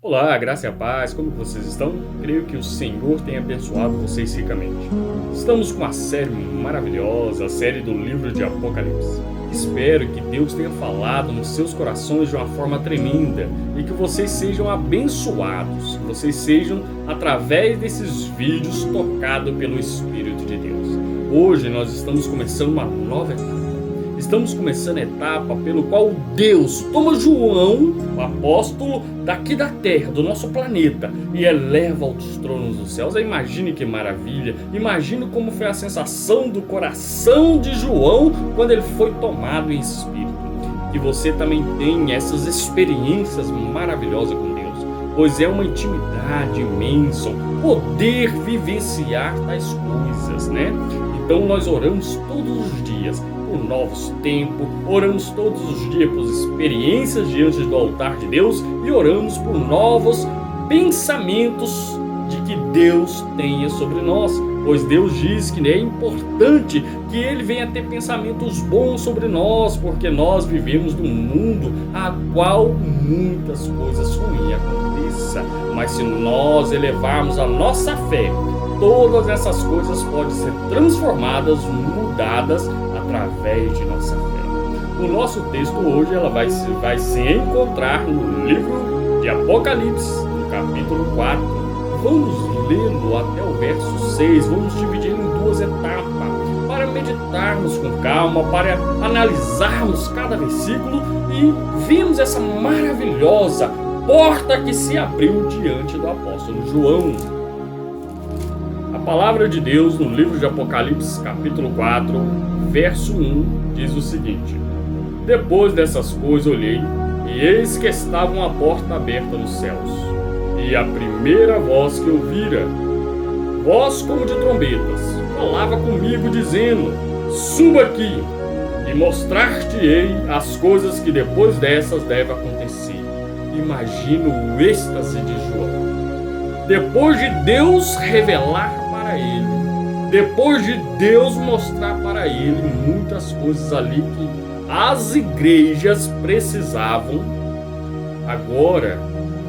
Olá, graça e a paz, como vocês estão? Creio que o Senhor tenha abençoado vocês ricamente. Estamos com uma série maravilhosa, a série do livro de Apocalipse. Espero que Deus tenha falado nos seus corações de uma forma tremenda e que vocês sejam abençoados, que vocês sejam, através desses vídeos, tocados pelo Espírito de Deus. Hoje nós estamos começando uma nova etapa. Estamos começando a etapa pelo qual Deus toma João, o apóstolo, daqui da terra, do nosso planeta, e eleva aos tronos dos céus. Imagine que maravilha, imagine como foi a sensação do coração de João quando ele foi tomado em espírito. Que você também tenha essas experiências maravilhosas com Deus, pois é uma intimidade imensa, poder vivenciar tais coisas, né? Então nós oramos todos os dias por novos tempos, oramos todos os dias por experiências diante do altar de Deus e oramos por novos pensamentos de que Deus tenha sobre nós, pois Deus diz que é importante que Ele venha ter pensamentos bons sobre nós, porque nós vivemos num mundo a qual muitas coisas ruins aconteçam, mas se nós elevarmos a nossa fé, todas essas coisas podem ser transformadas, mudadas através de nossa fé. O nosso texto hoje vai se encontrar no livro de Apocalipse, no capítulo 4. Vamos lê-lo até o verso 6, vamos dividir em duas etapas, para meditarmos com calma, para analisarmos cada versículo e vimos essa maravilhosa porta que se abriu diante do apóstolo João. A palavra de Deus no livro de Apocalipse, capítulo 4, verso 1, diz o seguinte: Depois dessas coisas olhei, e eis que estava uma porta aberta nos céus. E a primeira voz que eu vira, voz como de trombetas, falava comigo dizendo: Suba aqui, e mostrar-te-ei as coisas que depois dessas devem acontecer. Imagina o êxtase de João. Depois de Deus revelar para ele, depois de Deus mostrar para ele muitas coisas ali que as igrejas precisavam, agora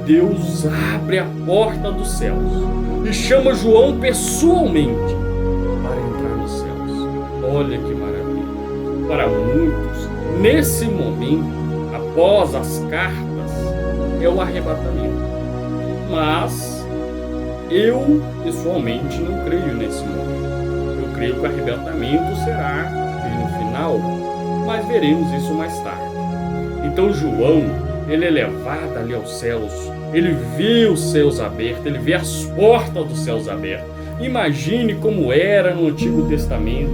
Deus abre a porta dos céus e chama João pessoalmente para entrar nos céus. Olha que maravilha! Para muitos, nesse momento, após as cartas, é o arrebatamento. Mas eu, pessoalmente, não creio nesse momento. Eu creio que o arrebatamento será no final, mas veremos isso mais tarde. Então João, ele é levado ali aos céus, ele vê os céus abertos, ele vê as portas dos céus abertas. Imagine como era no Antigo Testamento.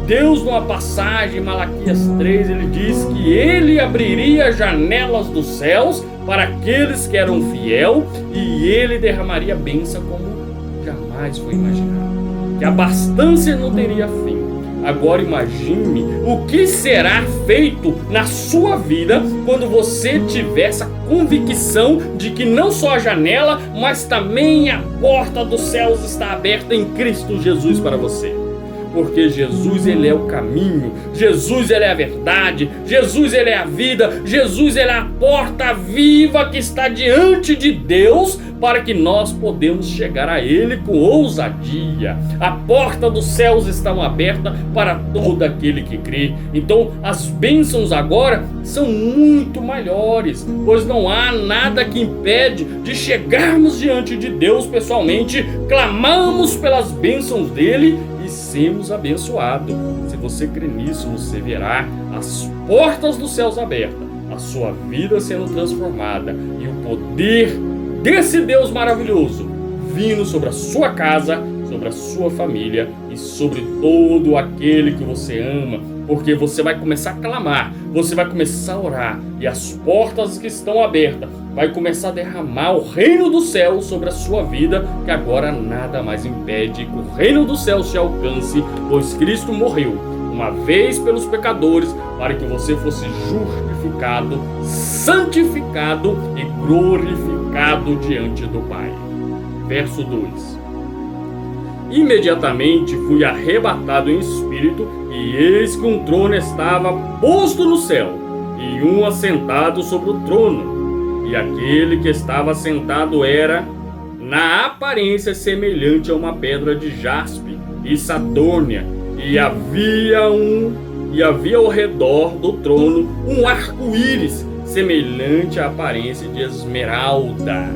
Deus, numa passagem, em Malaquias 3, ele diz que ele abriria janelas dos céus para aqueles que eram fiel e ele derramaria bênção como jamais foi imaginado. Que a abastança não teria fim. Agora imagine o que será feito na sua vida quando você tiver essa convicção de que não só a janela, mas também a porta dos céus está aberta em Cristo Jesus para você. Porque Jesus, ele é o caminho, Jesus, ele é a verdade, Jesus, ele é a vida, Jesus, ele é a porta viva que está diante de Deus para que nós podemos chegar a ele com ousadia. A porta dos céus está aberta para todo aquele que crê. Então as bênçãos agora são muito maiores, pois não há nada que impede de chegarmos diante de Deus pessoalmente, clamamos pelas bênçãos dele e sermos abençoados. Se você crê nisso, você verá as portas dos céus abertas, a sua vida sendo transformada e o poder desse Deus maravilhoso vindo sobre a sua casa, sobre a sua família e sobre todo aquele que você ama, porque você vai começar a clamar, você vai começar a orar e as portas que estão abertas vai começar a derramar o reino do céu sobre a sua vida, que agora nada mais impede que o reino do céu te alcance, pois Cristo morreu uma vez pelos pecadores para que você fosse justificado, santificado e glorificado diante do Pai. Verso 2: Imediatamente fui arrebatado em espírito, e eis que um trono estava posto no céu, e um assentado sobre o trono. E aquele que estava sentado era, na aparência, semelhante a uma pedra de jaspe e sadônia, e havia ao redor do trono um arco-íris semelhante à aparência de esmeralda.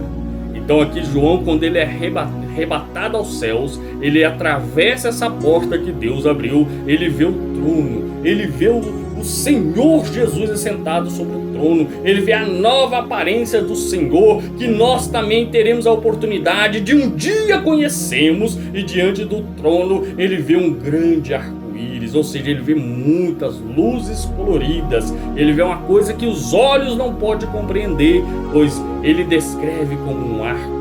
Então aqui João, quando ele é arrebatado aos céus, ele atravessa essa porta que Deus abriu, ele vê o trono, ele vê o Senhor Jesus assentado sobre o trono, ele vê a nova aparência do Senhor, que nós também teremos a oportunidade de um dia conhecermos, e diante do trono ele vê um grande arco-íris, ou seja, ele vê muitas luzes coloridas, ele vê uma coisa que os olhos não podem compreender, pois ele descreve como um arco-íris.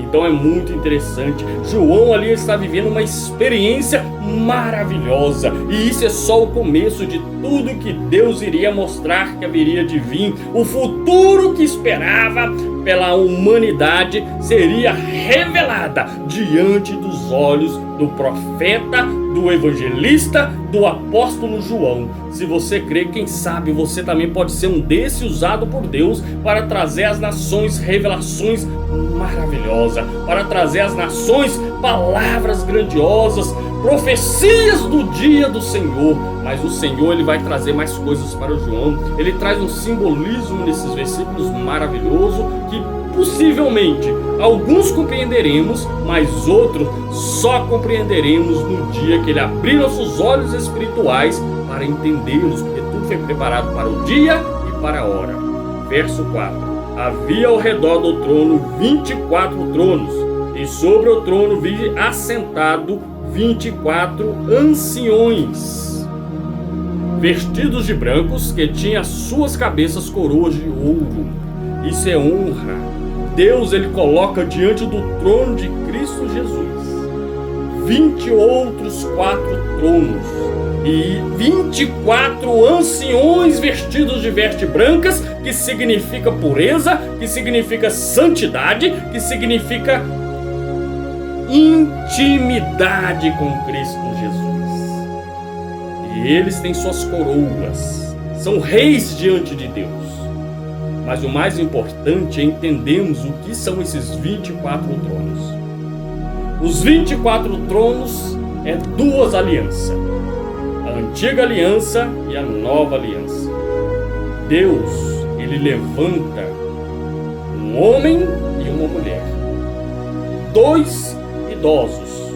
Então é muito interessante. João ali está vivendo uma experiência maravilhosa, e isso é só o começo de tudo que Deus iria mostrar que haveria de vir. O futuro que esperava pela humanidade seria revelada diante dos olhos do profeta, do evangelista, do apóstolo João. Se você crê, quem sabe você também pode ser um desse usado por Deus para trazer às nações revelações maravilhosas, para trazer às nações palavras grandiosas, profecias do dia do Senhor. Mas o Senhor, ele vai trazer mais coisas para o João. Ele traz um simbolismo nesses versículos maravilhoso que possivelmente alguns compreenderemos, mas outros só compreenderemos no dia que ele abrir nossos olhos espirituais para entendê-los, porque tudo foi preparado para o dia e para a hora. Verso 4: havia ao redor do trono 24 tronos, e sobre o trono vi assentado 24 anciões, vestidos de brancos, que tinham as suas cabeças coroas de ouro. Isso é honra. Deus, ele coloca diante do trono de Cristo Jesus 20 outros 4 tronos e 24 anciões vestidos de vestes brancas, que significa pureza, que significa santidade, que significa intimidade com Cristo Jesus. E eles têm suas coroas, são reis diante de Deus. Mas o mais importante é entendermos o que são esses 24 tronos. Os 24 tronos é 2 alianças: a antiga aliança e a nova aliança. Deus, ele levanta um homem e uma mulher, 2 idosos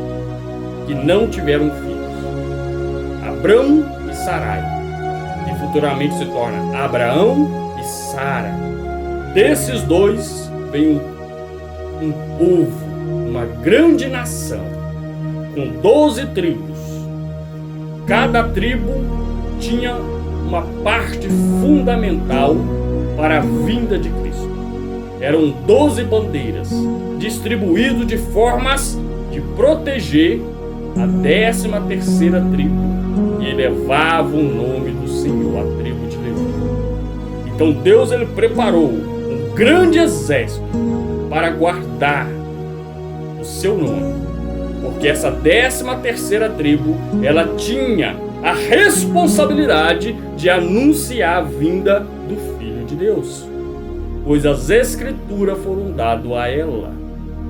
que não tiveram filhos, Abrão e Sarai, que futuramente se torna Abraão e Sara. Desses 2 vem um povo, uma grande nação, com 12 tribos. Cada tribo tinha uma parte fundamental para a vinda de Cristo. Eram 12 bandeiras, distribuídas de formas de proteger a 13ª tribo, e levava o nome do Senhor, a tribo de Levi. Então Deus, ele preparou um grande exército para guardar o seu nome, porque essa 13ª tribo, ela tinha a responsabilidade de anunciar a vinda do Filho de Deus, pois as escrituras foram dadas a ela.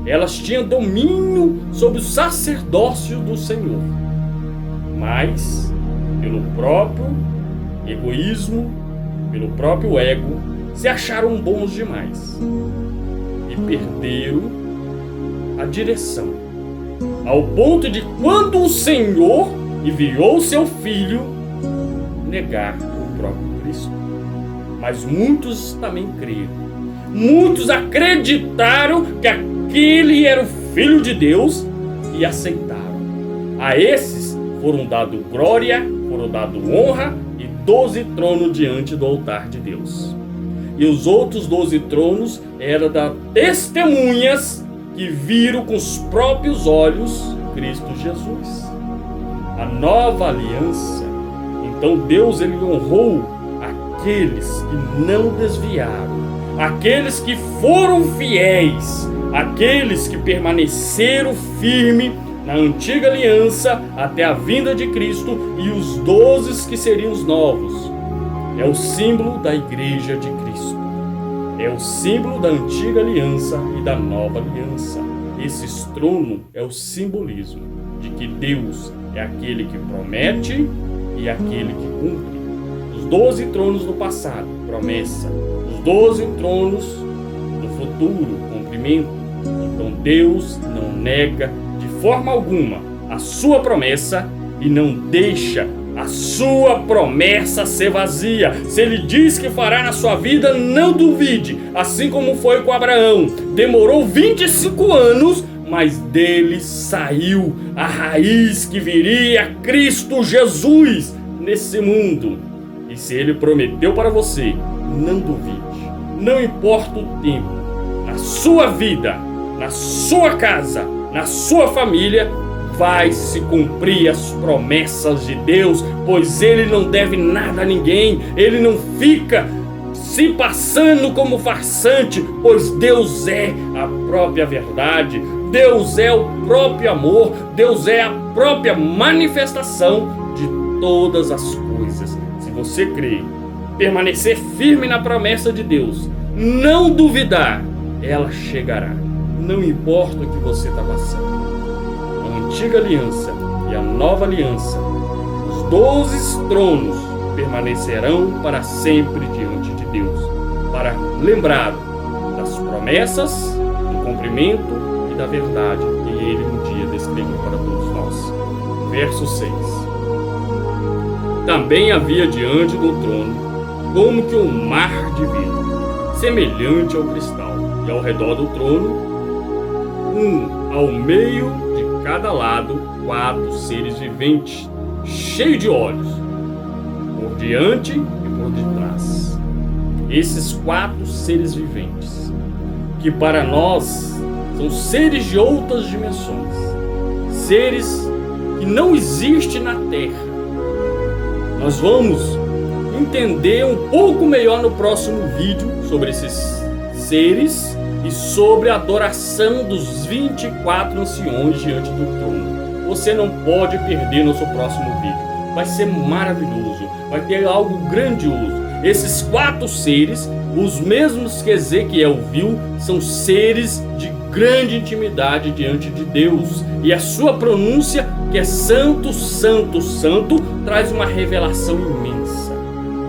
Elas tinham domínio sobre o sacerdócio do Senhor, mas pelo próprio egoísmo, pelo próprio ego, se acharam bons demais e perderam a direção, ao ponto de, quando o Senhor enviou seu Filho, negar o próprio Cristo. Mas muitos também creram, muitos acreditaram que aquele era o Filho de Deus e aceitaram. A esses foram dado glória, foram dado honra e 12 tronos diante do altar de Deus. E os outros 12 tronos eram das testemunhas que viram com os próprios olhos Cristo Jesus. A nova aliança, então Deus, ele honrou aqueles que não desviaram, aqueles que foram fiéis, aqueles que permaneceram firmes na antiga aliança até a vinda de Cristo, e os 12 que seriam os novos. É o símbolo da igreja de Cristo. é o símbolo da antiga aliança e da nova aliança. Esse trono é o simbolismo de que Deus é aquele que promete e aquele que cumpre. Os 12 tronos do passado, promessa. Os 12 tronos do futuro, cumprimento. Então Deus não nega de forma alguma a sua promessa e não deixa a sua promessa ser vazia. Se ele diz que fará na sua vida, não duvide. Assim como foi com Abraão. Demorou 25 anos, mas dele saiu a raiz que viria, Cristo Jesus, nesse mundo. E se ele prometeu para você, não duvide. Não importa o tempo, na sua vida, na sua casa, na sua família, vai se cumprir as promessas de Deus, pois Ele não deve nada a ninguém. Ele não fica se passando como farsante, pois Deus é a própria verdade. Deus é o próprio amor. Deus é a própria manifestação de todas as coisas. Se você crer, permanecer firme na promessa de Deus, não duvidar, ela chegará. Não importa o que você está passando. A antiga aliança e a nova aliança, os 12 tronos permanecerão para sempre diante de Deus, para lembrar das promessas, do cumprimento e da verdade que Ele um dia descreveu para todos nós. Verso 6. Também havia diante do trono como que um mar de vidro, semelhante ao cristal, e ao redor do trono, ao meio de cada lado, 4 seres viventes, cheios de olhos, por diante e por detrás. Esses 4 seres viventes, que para nós são seres de outras dimensões, seres que não existem na Terra. Nós vamos entender um pouco melhor no próximo vídeo sobre esses seres e sobre a adoração dos 24 anciões diante do trono. Você não pode perder nosso próximo vídeo. Vai ser maravilhoso, vai ter algo grandioso. Esses 4 seres, os mesmos que Ezequiel viu, são seres de grande intimidade diante de Deus. E a sua pronúncia, que é Santo, Santo, Santo, traz uma revelação imensa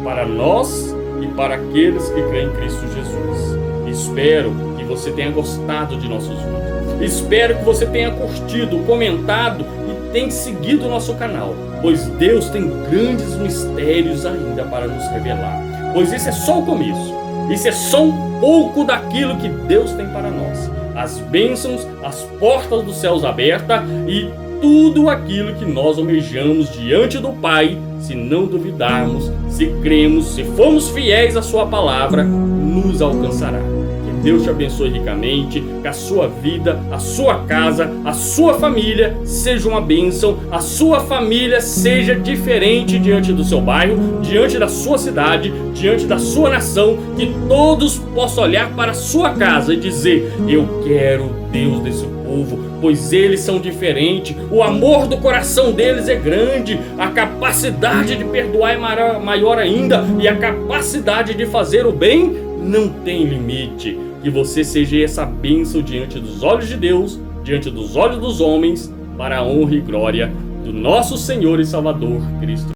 para nós e para aqueles que creem em Cristo Jesus. Espero que você tenha gostado de nossos vídeos. Espero que você tenha curtido, comentado e tenha seguido o nosso canal, pois Deus tem grandes mistérios ainda para nos revelar. Pois esse é só o começo. Isso é só um pouco daquilo que Deus tem para nós. As bênçãos, as portas dos céus abertas e tudo aquilo que nós almejamos diante do Pai, se não duvidarmos, se cremos, se formos fiéis à sua palavra, nos alcançará. Que Deus te abençoe ricamente, que a sua vida, a sua casa, a sua família seja uma bênção, a sua família seja diferente diante do seu bairro, diante da sua cidade, diante da sua nação, que todos possam olhar para a sua casa e dizer: eu quero o Deus desse povo, pois eles são diferentes, o amor do coração deles é grande, a capacidade de perdoar é maior ainda, e a capacidade de fazer o bem não tem limite. Que você seja essa bênção diante dos olhos de Deus, diante dos olhos dos homens, para a honra e glória do nosso Senhor e Salvador Cristo.